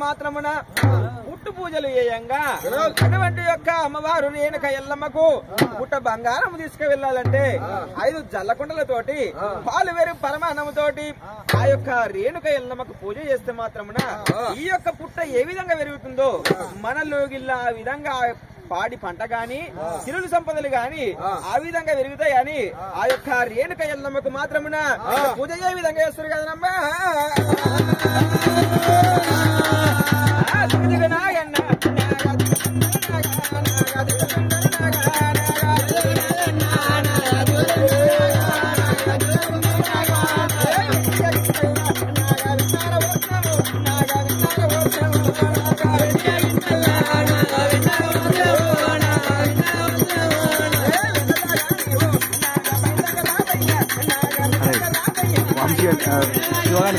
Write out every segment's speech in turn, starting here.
మాత్రమున పుట్టు పూజలు చేయంగా అటువంటి యొక్క అమ్మవారు రేణుక ఎల్లమ్మకు పుట్ట బంగారం తీసుకువెళ్లాలంటే 5 జల్లకుండలతోటి పాలు వేరు పరమాన్నముతోటి ఆ యొక్క రేణుక ఎల్లమ్మకు పూజ చేస్తే మాత్రమున ఈ యొక్క పుట్ట ఏ విధంగా పెరుగుతుందో మనలో గిల్లా ఆ విధంగా పాడి పంట గాని సిరులు సంపదలు గాని ఆ విధంగా పెరుగుతాయని ఆ యొక్క రేణుక ఎల్లమ్మకు మాత్రమున పూజ ఏ విధంగా చేస్తారు కదనమ్మా.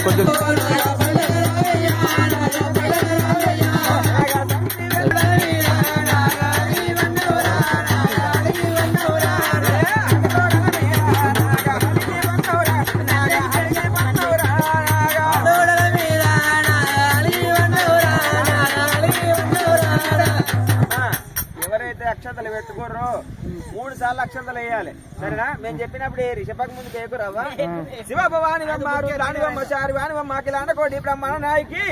కొంచెం అక్షంతలు పెట్టుకోర్రు 3 సార్లు అక్షంతలు వేయాలి సరేనా. మేము చెప్పినప్పుడు రిషపకు ముందు కేకురావా శివ భవాని అమ్మారు రాణివమ్మ చారి వాణివమ్మ కిలాండ కోటి బ్రహ్మణ నాయకి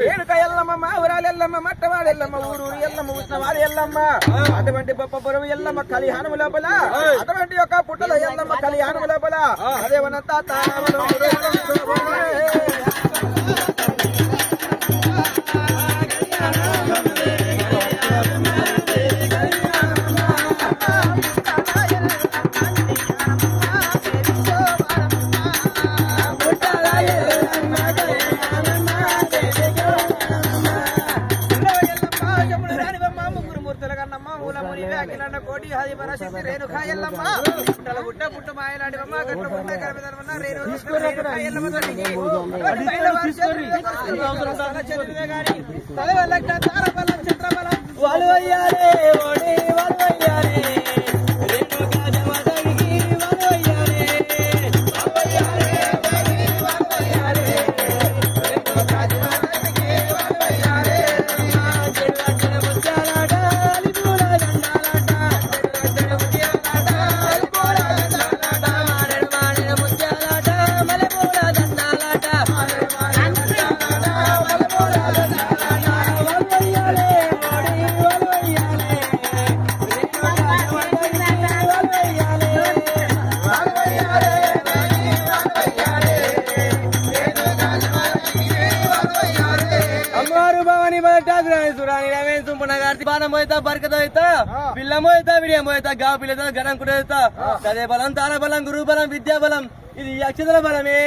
రేణుక ఎల్లమ్మ ఊరాలు ఎల్లమ్మ మట్టవాడు ఎల్లమ్మ ఊరు ఎల్లమ్మ ఉష్ణవాడు ఎల్లమ్మ అటువంటి బొప్పపురం ఎల్లమ్మ కళ్యాణము లోపల అటువంటి యొక్క పుట్టల ఎల్లమ్మ కళ్యాణము లోపల అదేవనంతా కోటి హది పరశక్తి రేణుక ఎల్లమ్మ పుట్ట పుట్ట మాయలాడివమ్మ గట్ల పుట్ట కరబెదరమన్న రేణుక ఎల్లమ్మ తలవల్లక తారబలం చంద్రబలం వాళ్ళు అయ్యారే ఓడి వాళ్ళు అయ్యారే రేణుక జవదగిరి వాళ్ళు అయ్యారే పిల్లమోయితా విడియమోయితా గా పిల్లతో గణం కూడా అదే బలం తార బలం గురు బలం విద్యా బలం ఇది అక్షతల బలమే.